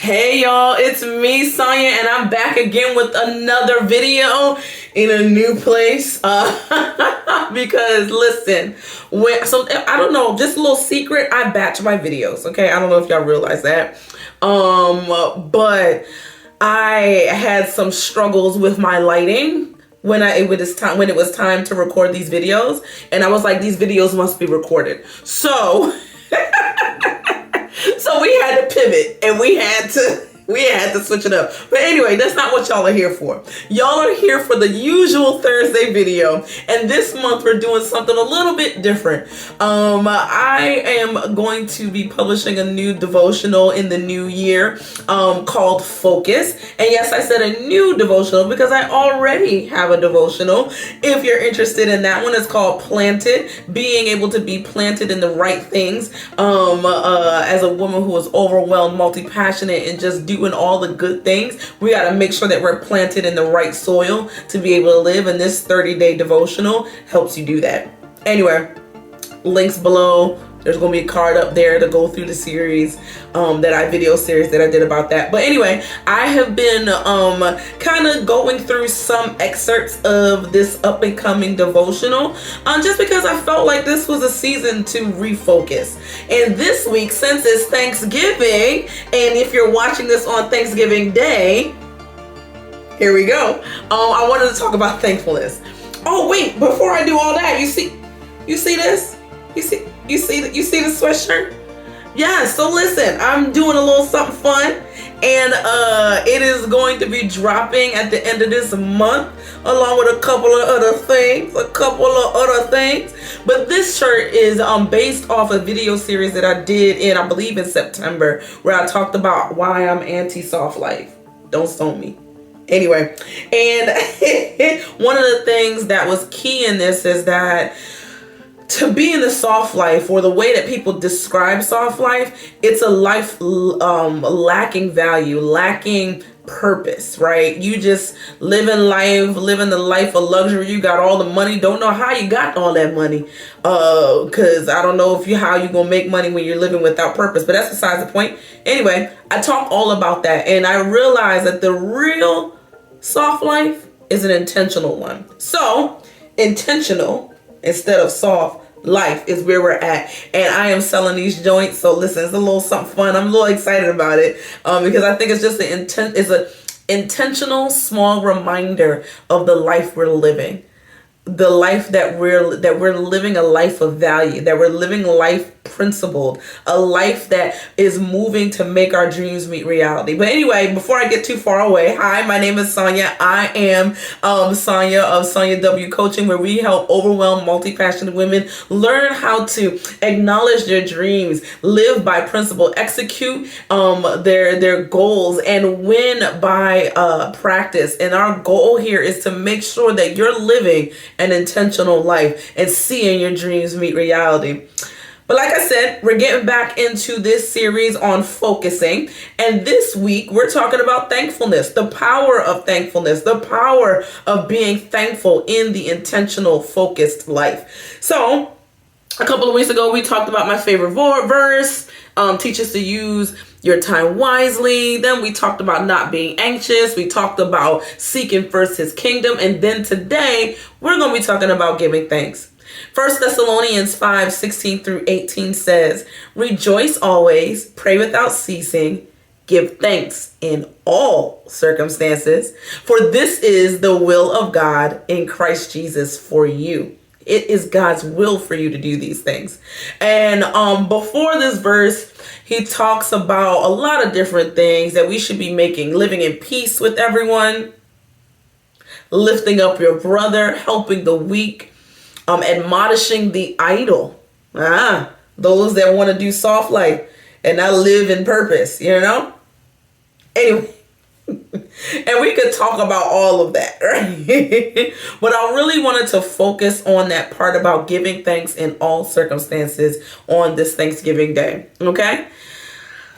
Hey y'all, it's me, Sonja, and I'm back again with another video in a new place. Because listen, I don't know, just a little secret, I batch my videos, okay? I don't know if y'all realize that. But I had some struggles with my lighting when it was time to record these videos, and I was like, these videos must be recorded. So so we had to pivot and we had to switch it up. But anyway, that's not what y'all are here for. Y'all are here for the usual Thursday video. And this month we're doing something a little bit different. I am going to be publishing a new devotional in the new year called Focus. And yes, I said a new devotional because I already have a devotional. If you're interested in that one, it's called Planted, being able to be planted in the right things. As a woman who is overwhelmed, multi-passionate, and just doing all the good things, we got to make sure that we're planted in the right soil to be able to live, and this 30-day devotional helps you do that. Anyway, links below. There's going to be a card up there to go through the series, video series that I did about that. But anyway, I have been kind of going through some excerpts of this up and coming devotional, just because I felt like this was a season to refocus. And this week, since it's Thanksgiving, and if you're watching this on Thanksgiving Day, here we go. I wanted to talk about thankfulness. Oh wait, before I do all that, you see this? You see the sweatshirt? Yeah, so listen, I'm doing a little something fun, and it is going to be dropping at the end of this month, along with a couple of other things. But this shirt is based off a video series that I did I believe in September, where I talked about why I'm anti-soft life. Don't stone me. Anyway, and one of the things that was key in this is that to be in the soft life, or the way that people describe soft life, it's a life lacking value, lacking purpose, right? You just living the life of luxury. You got all the money, don't know how you got all that money, because I don't know how you gonna make money when you're living without purpose, but that's besides the point. Anyway, I talk all about that, and I realized that the real soft life is an intentional one. So intentional instead of soft life is where we're at, and I am selling these joints. So listen, it's a little something fun. I'm a little excited about it, because I think it's just it's an intentional small reminder of the life we're living, the life that we're living, a life of value, that we're living life principled, a life that is moving to make our dreams meet reality. But anyway, before I get too far away, hi, my name is Sonja. I am Sonja of SonjaWCoaching, where we help overwhelmed, multi-passionate women learn how to acknowledge their dreams, live by principle, execute their goals, and win by practice. And our goal here is to make sure that you're living an intentional life and seeing your dreams meet reality. But like I said, we're getting back into this series on focusing. And this week, we're talking about thankfulness, the power of thankfulness, the power of being thankful in the intentional, focused life. So a couple of weeks ago, we talked about my favorite verse, teach us to use your time wisely. Then we talked about not being anxious. We talked about seeking first his kingdom. And then today, we're going to be talking about giving thanks. 1 Thessalonians 5:16-18 says, rejoice always, pray without ceasing, give thanks in all circumstances, for this is the will of God in Christ Jesus for you. It is God's will for you to do these things. And before this verse, he talks about a lot of different things that we should be living in peace with everyone, lifting up your brother, helping the weak, admonishing the idle, those that want to do soft life and not live in purpose, Anyway, and we could talk about all of that, right? But I really wanted to focus on that part about giving thanks in all circumstances on this Thanksgiving Day, okay?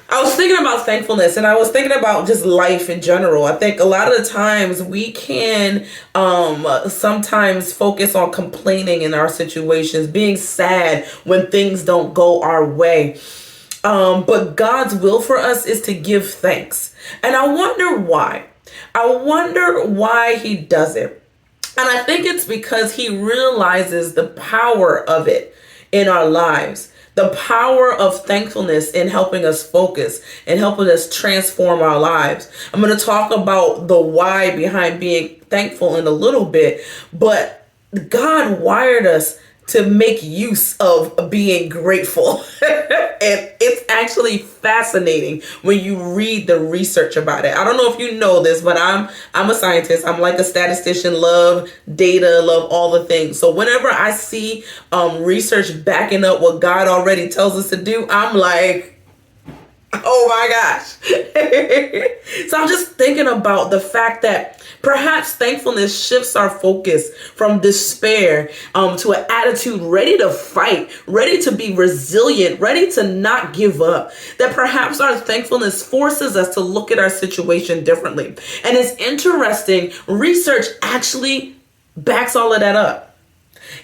I was thinking about thankfulness, and I was thinking about just life in general. I think a lot of the times we can sometimes focus on complaining in our situations, being sad when things don't go our way. But God's will for us is to give thanks. And I wonder why. I wonder why he does it. And I think it's because he realizes the power of it in our lives. The power of thankfulness in helping us focus and helping us transform our lives. I'm going to talk about the why behind being thankful in a little bit, but God wired us to make use of being grateful. And it's actually fascinating when you read the research about it. I don't know if you know this, but I'm a scientist. I'm like a statistician, love data, love all the things. So whenever I see research backing up what God already tells us to do, I'm like, oh my gosh. So I'm just thinking about the fact that perhaps thankfulness shifts our focus from despair to an attitude ready to fight, ready to be resilient, ready to not give up. That perhaps our thankfulness forces us to look at our situation differently. And it's interesting, research actually backs all of that up.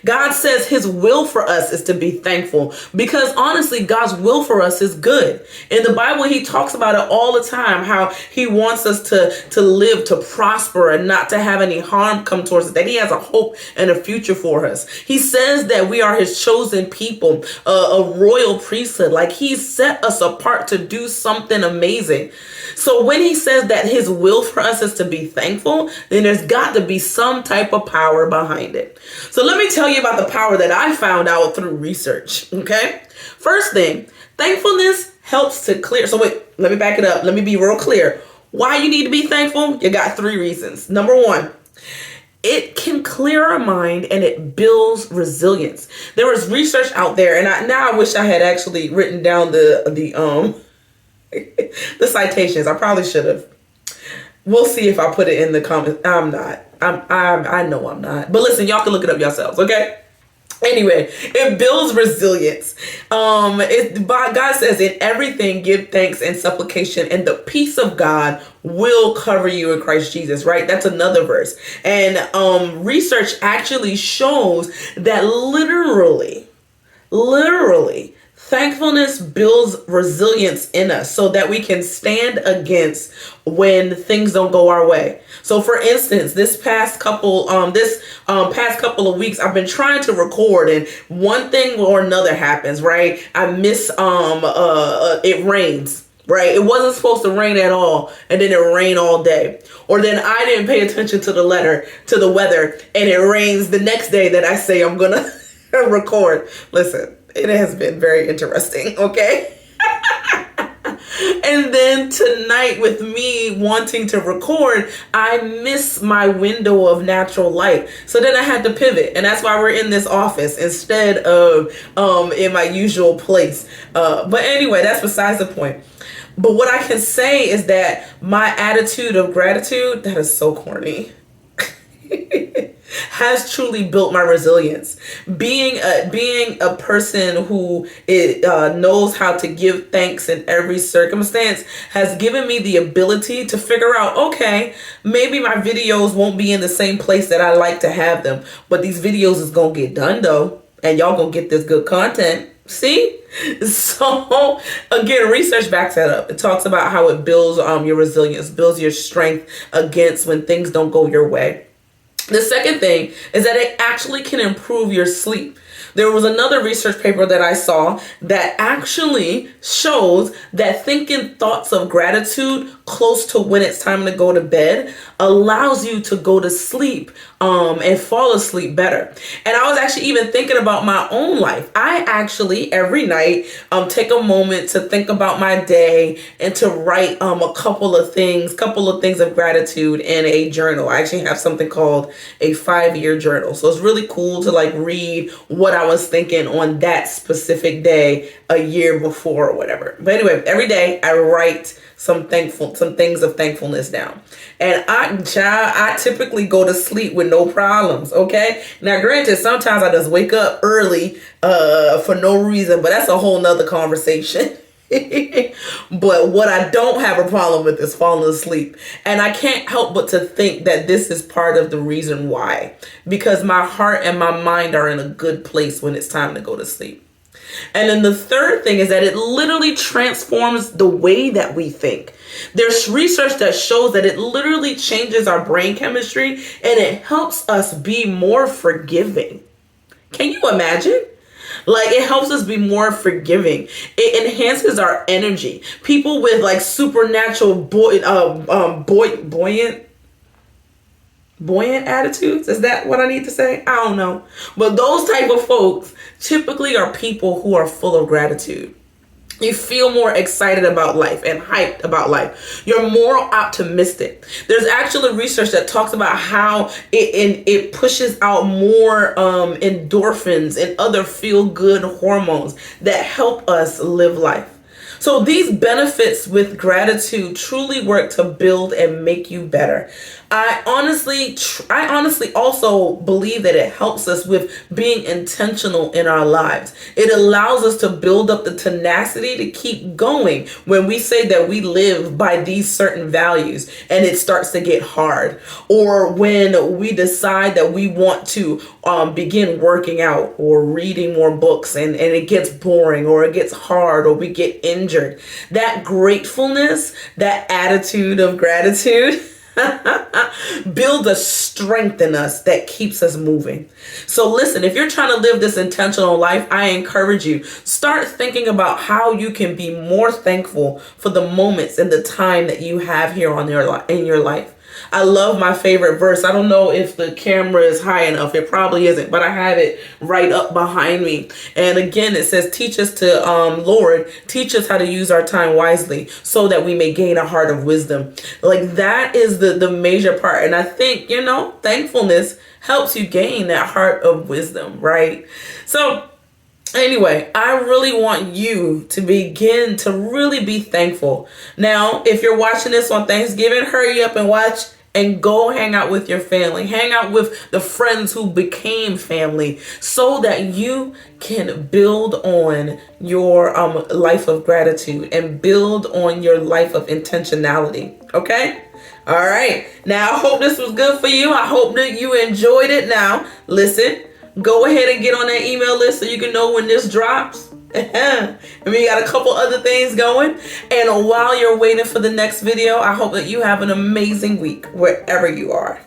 God says his will for us is to be thankful because honestly, God's will for us is good. In the Bible, he talks about it all the time, how he wants us to live, to prosper and not to have any harm come towards us, that he has a hope and a future for us. He says that we are his chosen people, a royal priesthood, like he set us apart to do something amazing. So when he says that his will for us is to be thankful, then there's got to be some type of power behind it. So let me tell you about the power that I found out through research. Okay. First thing, thankfulness helps to clear. So wait, let me back it up. Let me be real clear. Why you need to be thankful? You got 3 reasons. Number 1, it can clear our mind and it builds resilience. There is research out there, and I wish I had actually written down the citations. I probably should have. We'll see if I put it in the comments. I'm not. I know I'm not. But listen, y'all can look it up yourselves, okay? Anyway, it builds resilience. God says, in everything, give thanks and supplication, and the peace of God will cover you in Christ Jesus, right? That's another verse. And research actually shows that literally, thankfulness builds resilience in us so that we can stand against when things don't go our way. So for instance, this past couple of weeks, I've been trying to record and one thing or another happens, right? I miss, it rains. Right. It wasn't supposed to rain at all. And then it rained all day. Or then I didn't pay attention to the weather and it rains the next day that I say I'm going to record. Listen. It has been very interesting, okay? And then tonight, with me wanting to record, I miss my window of natural light. So then I had to pivot. And that's why we're in this office instead of in my usual place. But anyway, that's besides the point. But what I can say is that my attitude of gratitude, that is so corny, has truly built my resilience. Being a person who knows how to give thanks in every circumstance has given me the ability to figure out, okay, maybe my videos won't be in the same place that I like to have them, but these videos is gonna get done though, and y'all gonna get this good content. See? So again, research backs that up. It talks about how it builds your resilience, builds your strength against when things don't go your way. The second thing is that it actually can improve your sleep. There was another research paper that I saw that actually shows that thinking thoughts of gratitude close to when it's time to go to bed allows you to go to sleep and fall asleep better. And I was actually even thinking about my own life. I actually every night take a moment to think about my day and to write a couple of things of gratitude in a journal. I actually have something called a 5-year journal. So it's really cool to like read what I was thinking on that specific day a year before or whatever. But anyway, every day I write some things of thankfulness down. And I typically go to sleep with no problems, okay? Now, granted, sometimes I just wake up early for no reason, but that's a whole nother conversation. But what I don't have a problem with is falling asleep. And I can't help but to think that this is part of the reason why. Because my heart and my mind are in a good place when it's time to go to sleep. And then the third thing is that it literally transforms the way that we think. There's research that shows that it literally changes our brain chemistry and it helps us be more forgiving. Can you imagine? Like, it helps us be more forgiving. It enhances our energy. People with like supernatural buoyant attitudes, is that what I need to say? I don't know. But those type of folks typically are people who are full of gratitude. You feel more excited about life and hyped about life. You're more optimistic. There's actually research that talks about how it pushes out more endorphins and other feel-good hormones that help us live life. So these benefits with gratitude truly work to build and make you better. I honestly also believe that it helps us with being intentional in our lives. It allows us to build up the tenacity to keep going when we say that we live by these certain values and it starts to get hard, or when we decide that we want to begin working out or reading more books and it gets boring or it gets hard or we get injured. That gratefulness, that attitude of gratitude build a strength in us that keeps us moving. So listen, if you're trying to live this intentional life, I encourage you, start thinking about how you can be more thankful for the moments and the time that you have here in your life. I love my favorite verse. I don't know if the camera is high enough. It probably isn't, but I have it right up behind me. And again, it says, teach us Lord, teach us how to use our time wisely so that we may gain a heart of wisdom. Like, that is the major part. And I think, thankfulness helps you gain that heart of wisdom, right? So anyway, I really want you to begin to really be thankful. Now, if you're watching this on Thanksgiving, hurry up and watch and go hang out with your family. Hang out with the friends who became family so that you can build on your life of gratitude and build on your life of intentionality. Okay? All right. Now, I hope this was good for you. I hope that you enjoyed it. Now, listen. Go ahead and get on that email list so you can know when this drops. And we got a couple other things going. And while you're waiting for the next video, I hope that you have an amazing week wherever you are.